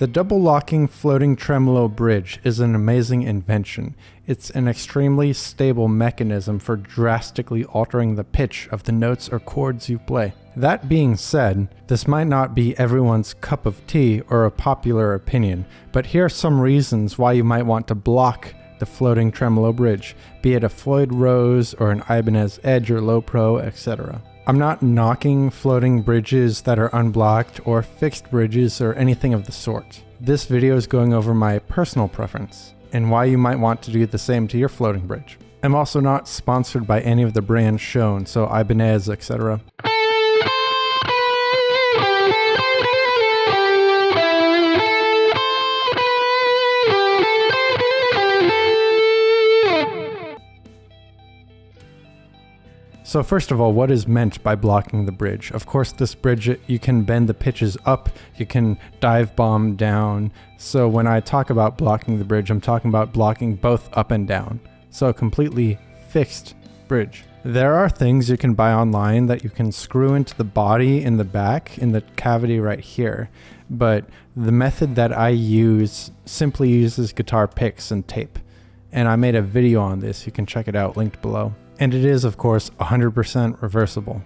The double locking floating tremolo bridge is an amazing invention. It's an extremely stable mechanism for drastically altering the pitch of the notes or chords you play. That being said, this might not be everyone's cup of tea or a popular opinion, but here are some reasons why you might want to block the floating tremolo bridge, be it a Floyd Rose or an Ibanez Lo Pro, etc. I'm not knocking floating bridges that are unblocked or fixed bridges or anything of the sort. This video is going over my personal preference and why you might want to do the same to your floating bridge. I'm also not sponsored by any of the brands shown, so Ibanez, etc. So first of all, what is meant by blocking the bridge? Of course, this bridge, you can bend the pitches up, you can dive bomb down. So when I talk about blocking the bridge, I'm talking about blocking both up and down. So a completely fixed bridge. There are things you can buy online that you can screw into the body in the back, in the cavity right here. But the method that I use simply uses guitar picks and tape. And I made a video on this, you can check it out, linked below. And it is, of course, 100% reversible.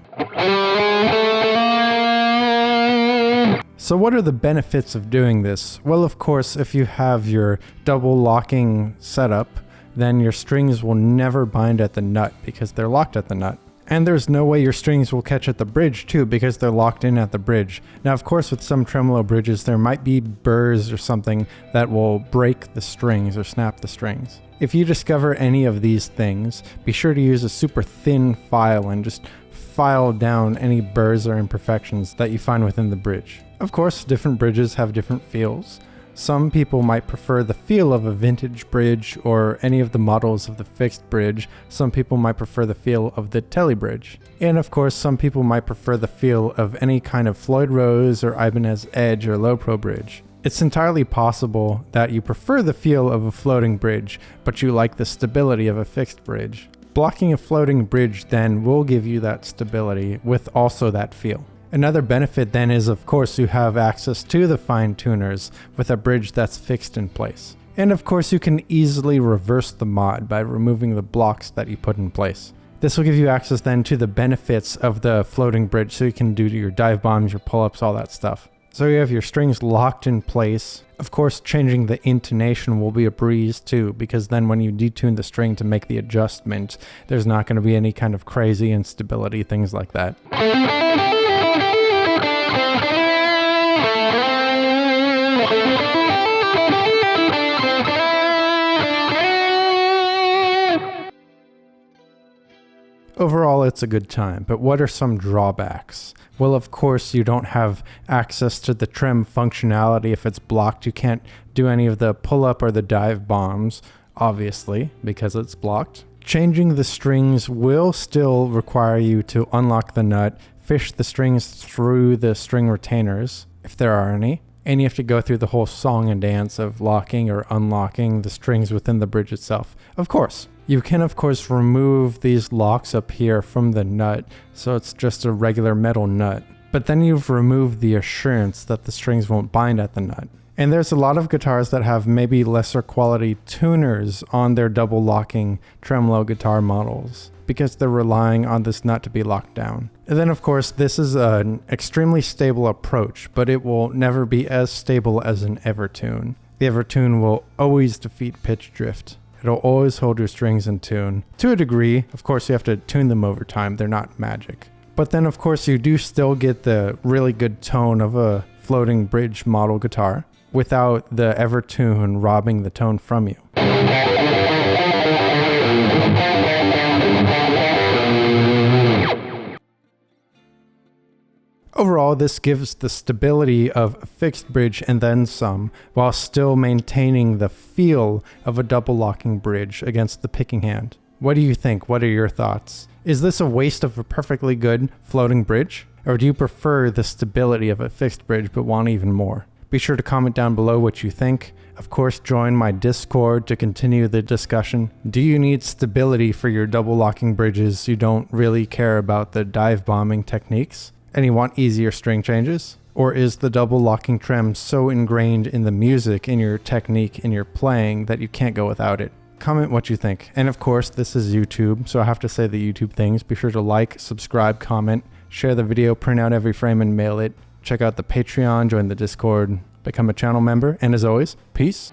So what are the benefits of doing this? Well, of course, if you have your double locking setup, then your strings will never bind at the nut because they're locked at the nut. And there's no way your strings will catch at the bridge too because they're locked in at the bridge. Now, of course, with some tremolo bridges, there might be burrs or something that will break the strings or snap the strings. If you discover any of these things, be sure to use a super thin file and just file down any burrs or imperfections that you find within the bridge. Of course, different bridges have different feels. Some people might prefer the feel of a vintage bridge or any of the models of the fixed bridge. Some people might prefer the feel of the tele bridge. And of course, some people might prefer the feel of any kind of Floyd Rose or Ibanez Lo Pro bridge. It's entirely possible that you prefer the feel of a floating bridge, but you like the stability of a fixed bridge. Blocking a floating bridge then will give you that stability with also that feel. Another benefit then is, of course, you have access to the fine tuners with a bridge that's fixed in place. And of course, you can easily reverse the mod by removing the blocks that you put in place. This will give you access then to the benefits of the floating bridge, so you can do your dive bombs, your pull-ups, all that stuff. So you have your strings locked in place. Of course, changing the intonation will be a breeze too, because then when you detune the string to make the adjustment, there's not going to be any kind of crazy instability, things like that. Overall, it's a good time, but what are some drawbacks? Well, of course, you don't have access to the trem functionality if it's blocked. You can't do any of the pull-up or the dive bombs, obviously, because it's blocked. Changing the strings will still require you to unlock the nut, fish the strings through the string retainers, if there are any, and you have to go through the whole song and dance of locking or unlocking the strings within the bridge itself. Of course. You can, of course, remove these locks up here from the nut, so it's just a regular metal nut. But then you've removed the assurance that the strings won't bind at the nut. And there's a lot of guitars that have maybe lesser quality tuners on their double locking tremolo guitar models because they're relying on this nut to be locked down. And then, of course, this is an extremely stable approach, but it will never be as stable as an Evertune. The Evertune will always defeat pitch drift. It'll always hold your strings in tune. To a degree, of course, you have to tune them over time. They're not magic. But then, of course, you do still get the really good tone of a floating bridge model guitar without the Evertune robbing the tone from you. Overall, this gives the stability of a fixed bridge and then some, while still maintaining the feel of a double locking bridge against the picking hand. What do you think? What are your thoughts? Is this a waste of a perfectly good floating bridge? Or do you prefer the stability of a fixed bridge but want even more? Be sure to comment down below what you think. Of course, join my Discord to continue the discussion. Do you need stability for your double locking bridges? You don't really care about the dive bombing techniques? And you want easier string changes? Or is the double locking trem so ingrained in the music, in your technique, in your playing, that you can't go without it? Comment what you think. And of course, this is YouTube, so I have to say the YouTube things. Be sure to like, subscribe, comment, share the video, print out every frame and mail it. Check out the Patreon, join the Discord, become a channel member. And as always, peace.